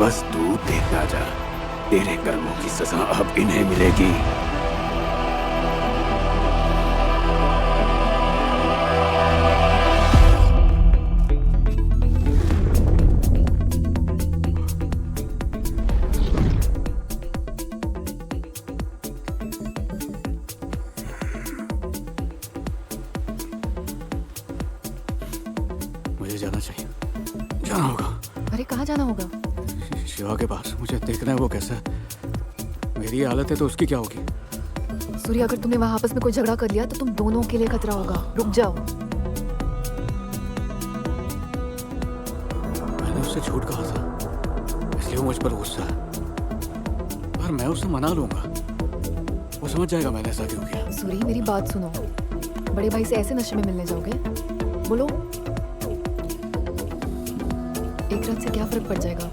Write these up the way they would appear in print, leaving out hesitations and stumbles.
बस तू देखता जा, तेरे कर्मों की सजा अब इन्हें मिलेगी। मुझे जाना चाहिए, जाना होगा। अरे कहाँ जाना होगा? शिवा के पास। मुझे देखना है वो कैसा है। मेरी हालत है तो उसकी क्या होगी? सूर्य, अगर तुमने वहाँ आपस में कोई झगड़ा कर लिया तो तुम दोनों के लिए खतरा होगा। रुक जाओ। मैंने उससे झूठ कहा था, इसलिए वो मुझ पर गुस्सा है। पर मैं उसे मना लूंगा, वो समझ जाएगा मैंने ऐसा क्यों किया। सूर्य, मेरी बात सुनो। बड़े भाई से ऐसे नशे में मिलने जाओगे? बोलो, एक रात से क्या फर्क पड़ जाएगा?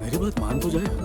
मेरी बात मान तो जाएगा।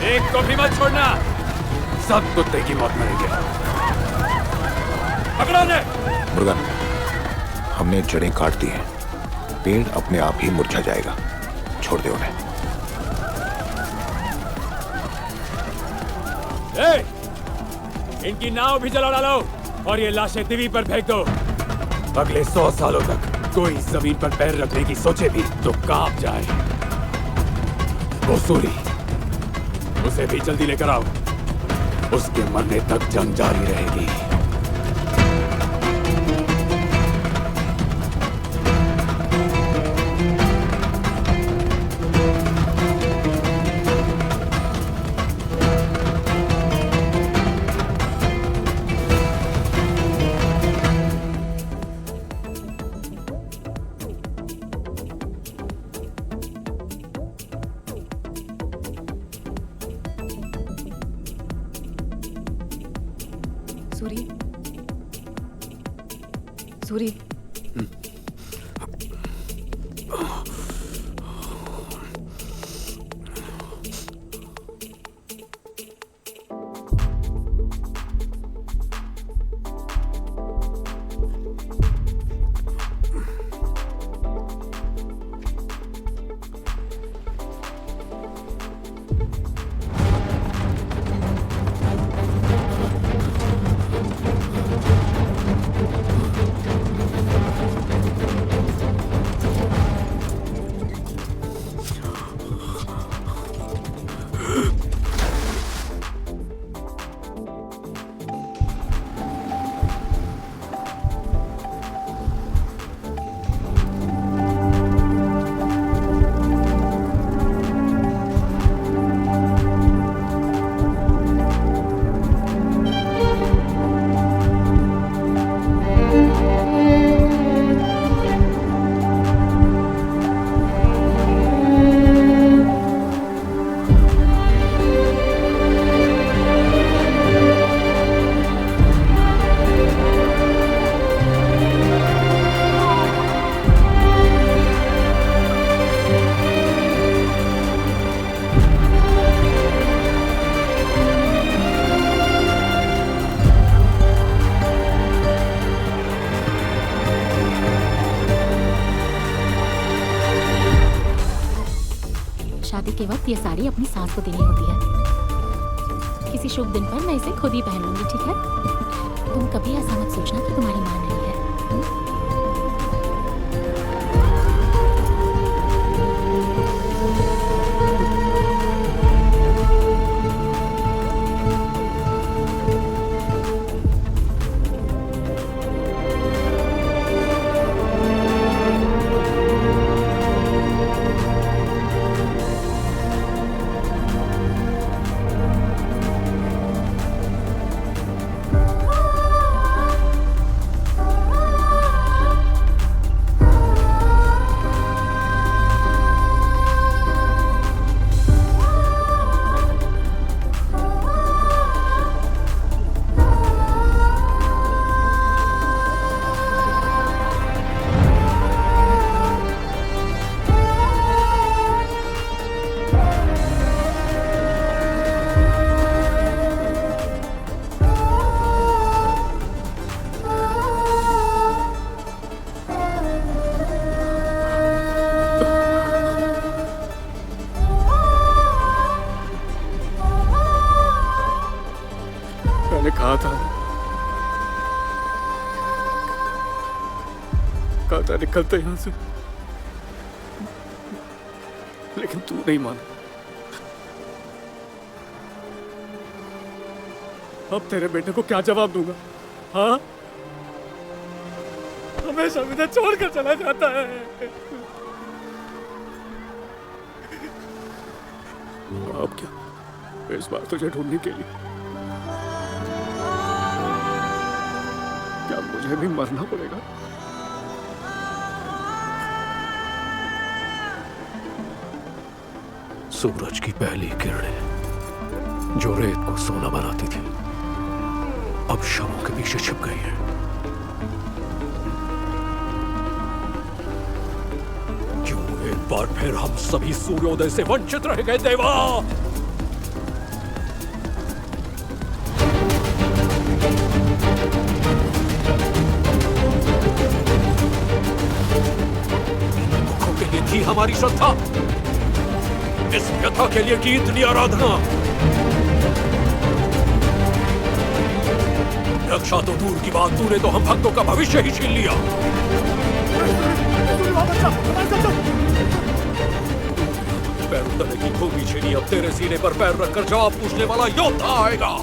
एक को भी मत छोड़ना, सब कुत्ते की मौत मरेंगे। पकड़ो ने। मुर्गन, हमने जड़ें काट दी हैं, पेड़ अपने आप ही मुरझा जाएगा, छोड़ दे उन्हें। इनकी नाव भी जला डालो और ये लाशें दिवी पर फेंक दो। अगले 100 सालों तक कोई जमीन पर पैर रखने की सोचे भी तो कांप जाए। वो सूरी, उसे भी जल्दी लेकर आओ, उसके मरने तक जंग जारी रहेगी। सूरी, सूरी, शादी के वक्त ये साड़ी अपनी सास को देनी होती है। किसी शुभ दिन पर मैं इसे खुद ही पहन लूंगी, ठीक है? तुम कभी ऐसा मत सोचना कि तुम्हारी माँ नहीं है। मैंने कहा था निकलते यहां से, लेकिन तू नहीं माना। अब तेरे बेटे को क्या जवाब दूंगा? हाँ, हमेशा मुझे छोड़कर चला जाता है। अब क्या, इस बार तुझे ढूंढने के लिए क्या मुझे भी मरना पड़ेगा? सूरज की पहली किरणें जो रेत को सोना बनाती थी, अब शवों के पीछे छिप गई है। क्यों एक बार फिर हम सभी सूर्योदय से वंचित रह गए देवा? हमारी श्रद्धा, इस व्यथा के लिए की इतनी आराधना। रक्षा तो दूर की बात, तूने तो हम भक्तों का भविष्य ही छीन लिया। पैरों तले की भूमि छीनी, अब तेरे सीने पर पैर रखकर जवाब पूछने वाला योद्धा आएगा।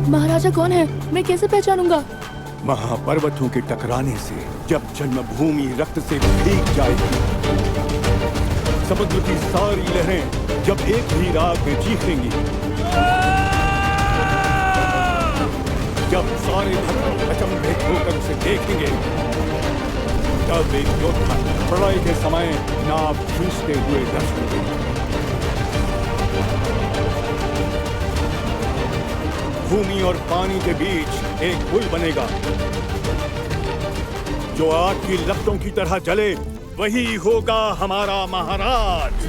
महाराजा कौन है? मैं कैसे पहचानूंगा? महापर्वतों के टकराने से जब जन्मभूमि रक्त से भीग जाएगी, समुद्र की सारी लहरें जब एक ही राग में चीखेंगी, जब सारे भक्त अचंभित होकर उसे देखेंगे, तब एक योद्धा प्रलय के समय नाव खींचते हुए दर्शन देगा। भूमि और पानी के बीच एक पुल बनेगा, जो आग की लपटों की तरह जले, वही होगा हमारा महाराज।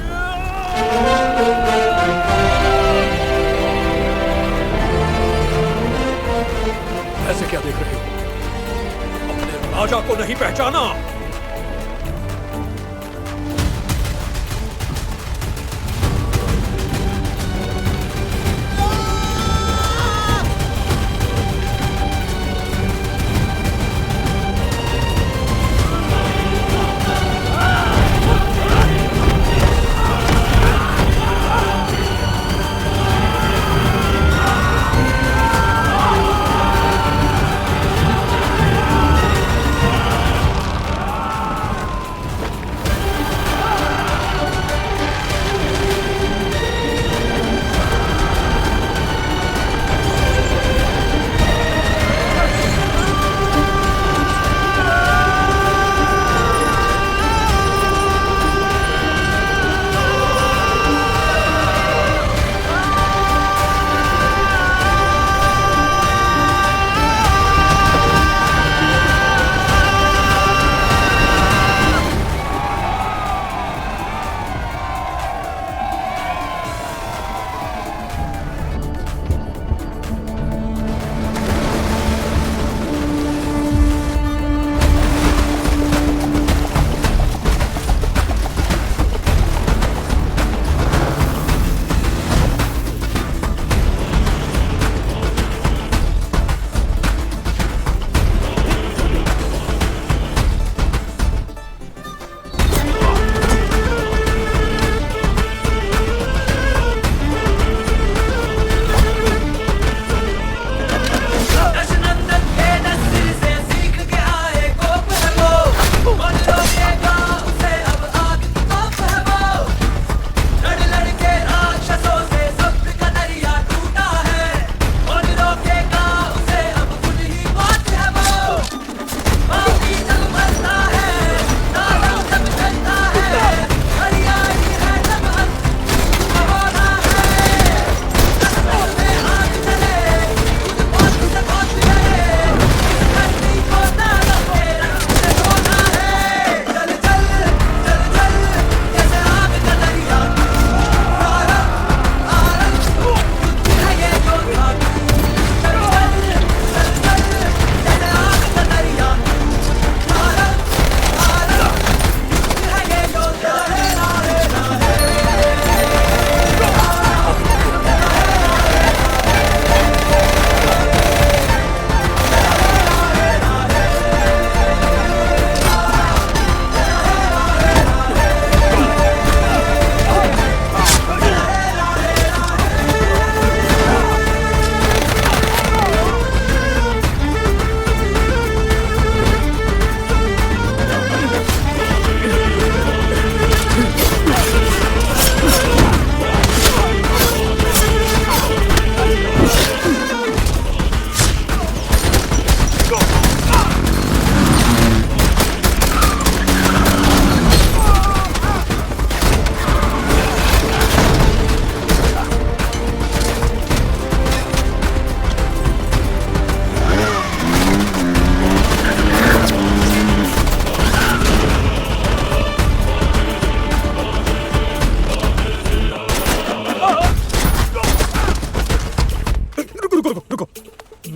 ऐसे क्या देख रहे हो? अपने राजा को नहीं पहचाना?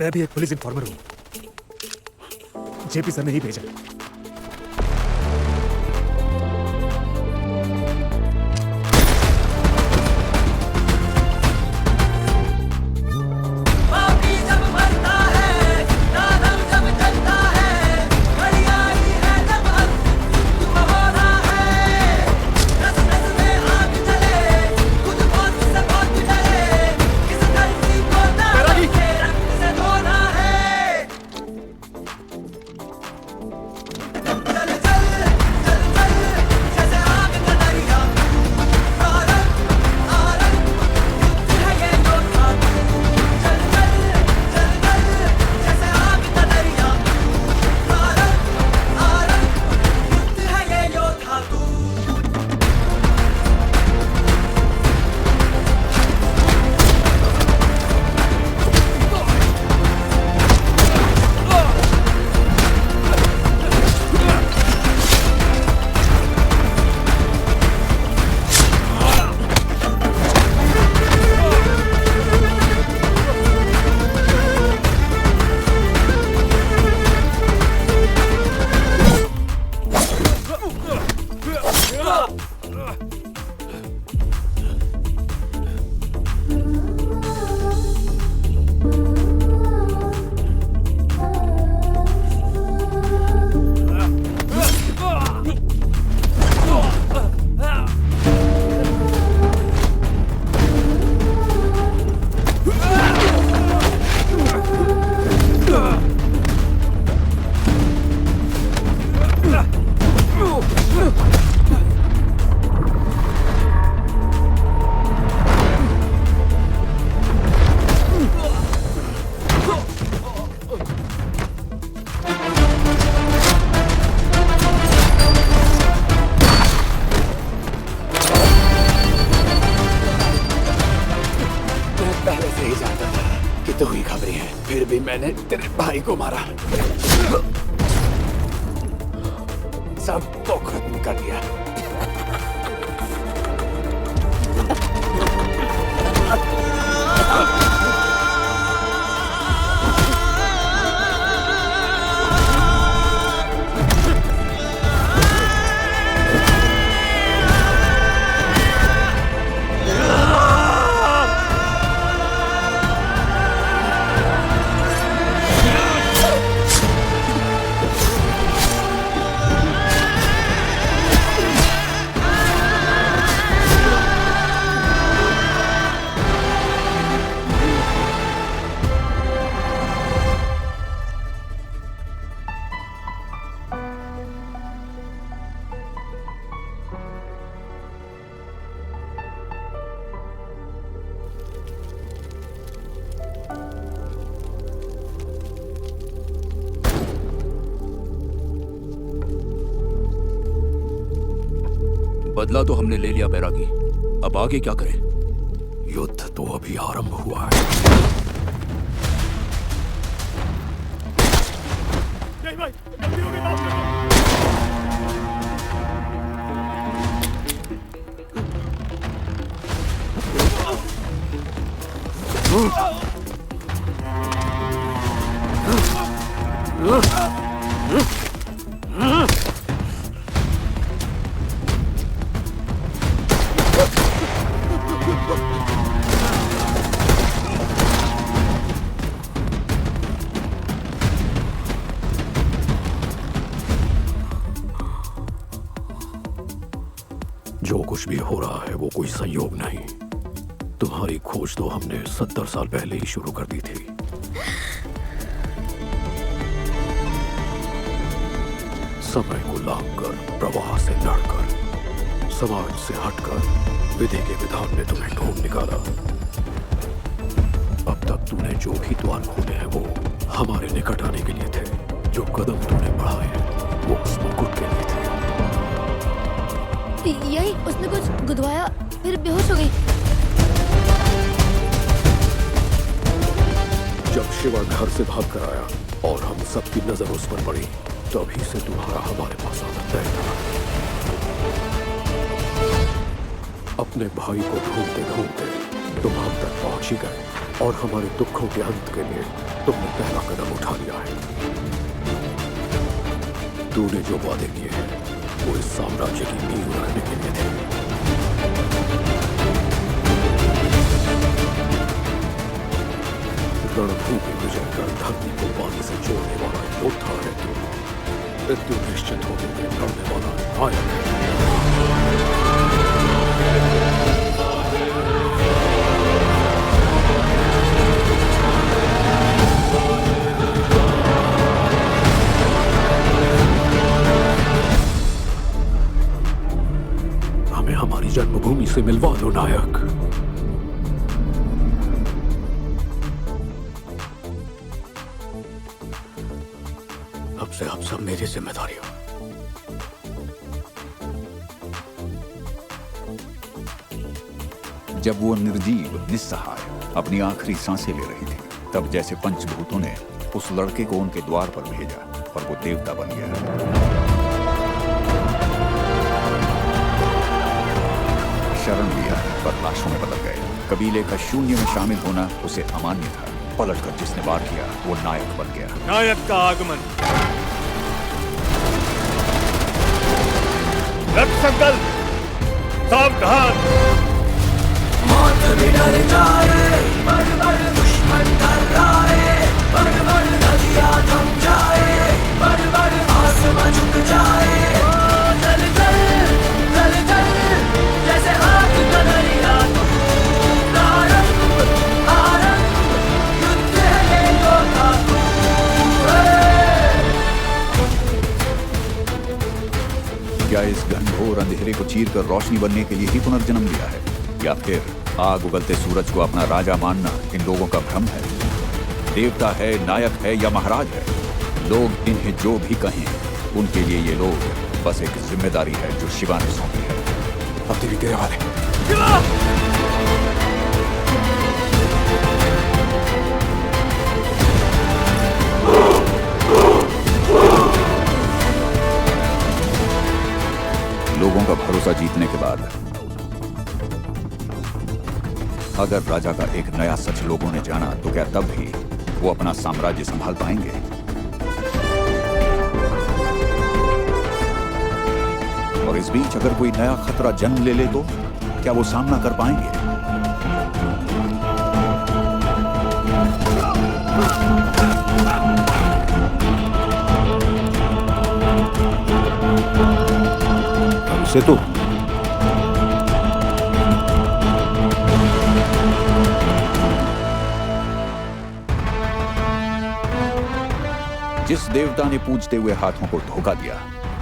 मैं भी एक पुलिस इन्फॉर्मर हूँ। जेपी सर ने ही भेजा। तो हुई खबरें हैं, फिर भी मैंने तेरे भाई को मारा, सबको खत्म कर दिया। बदला तो हमने ले लिया बैरागी, अब आगे क्या करें? युद्ध तो अभी आरंभ हुआ है। भाई, गलती हो गई, माफ कर जो कुछ भी हो रहा है वो कोई संयोग नहीं। तुम्हारी खोज तो हमने 70 साल पहले ही शुरू कर दी थी। समय को लांघकर, प्रवाह से लड़कर, समाज से हटकर विधि के विधान ने तुम्हें ढूंढ निकाला। अब तक तूने जो भी द्वार खोले हैं वो हमारे निकट आने के लिए थे। जो कदम तूने बढ़ाए हैं वो उस मुकुट के लिए थे। यही उसने कुछ गुदवाया, फिर बेहोश हो गई। जब शिवा घर से भाग कर आया और हम सबकी नजर उस पर पड़ी, तभी से तुम्हारा हमारे पास आना तय था। अपने भाई को ढूंढते ढूंढते तुम हम तक पहुंच ही गए। और हमारे दुखों के अंत के लिए तुमने पहला कदम उठा लिया है। तूने जो वादे किए हैं वो इस साम्राज्य की नींव रखने के लिए थे। रणभूमि विजय कर धरती को पानी से जोड़ने वाला योद्धा है तू। मृत्यु निश्चित होने में लड़ने वाला नायक है। हमें हमारी जन्मभूमि से मिलवा दो नायक। अब से आप सब मेरी जिम्मेदारी हो। जब वो निर्जीव निस्सहाय अपनी आखिरी सांसें ले रही थी, तब जैसे पंचभूतों ने उस लड़के को उनके द्वार पर भेजा और वो देवता बन गया। शरण लिया पर लाशों में बदल गए। कबीले का शून्य में शामिल होना उसे अमान्य था। पलटकर जिसने वार किया वो नायक बन गया। नायक का आगमन। रक्त संकल्प, सावधान। मौत भी डर जाए, बड़ बड़ दुश्मन डराए, बड़ बड़ नदियाँ थम जाए, बड़ बड़ आसमां झुक जाए। जल जल जल जल जैसे आग का दरिया, आरंभ आरंभ युद्ध है ये योद्धा तू है। क्या इस घनघोर अंधेरे को चीर कर रोशनी बनने के लिए ही पुनर्जन्म लिया है, या फिर आग उगलते सूरज को अपना राजा मानना इन लोगों का भ्रम है? देवता है, नायक है या महाराज है, लोग इन्हें जो भी कहें, उनके लिए ये लोग बस एक जिम्मेदारी है जो शिवा ने सौंपी है। अब तेरी तेरे वाले लोगों का भरोसा जीतने के बाद अगर राजा का एक नया सच लोगों ने जाना, तो क्या तब भी वो अपना साम्राज्य संभाल पाएंगे? और इस बीच अगर कोई नया खतरा जन्म ले ले तो क्या वो सामना कर पाएंगे? हमसे तो जिस देवता ने पूजते हुए हाथों को धोखा दिया,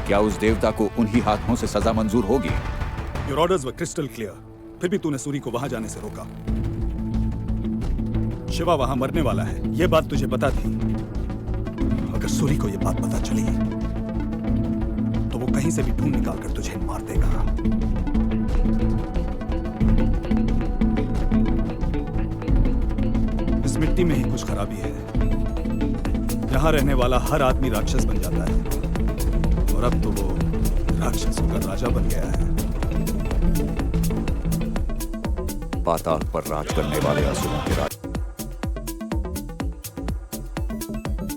क्या उस देवता को उन्हीं हाथों से सजा मंजूर होगी? Your orders were crystal clear. फिर भी तूने सूरी को वहां जाने से रोका। शिवा वहां मरने वाला है, यह बात तुझे पता थी। अगर सूरी को यह बात पता चली तो वो कहीं से भी ढूंढ निकाल कर तुझे मार देगा। इस मिट्टी में ही कुछ खराबी है। यहां रहने वाला हर आदमी राक्षस बन जाता है, और अब तो वो राक्षसों का राजा बन गया है। पाताल पर राज करने वाले असुरों के राज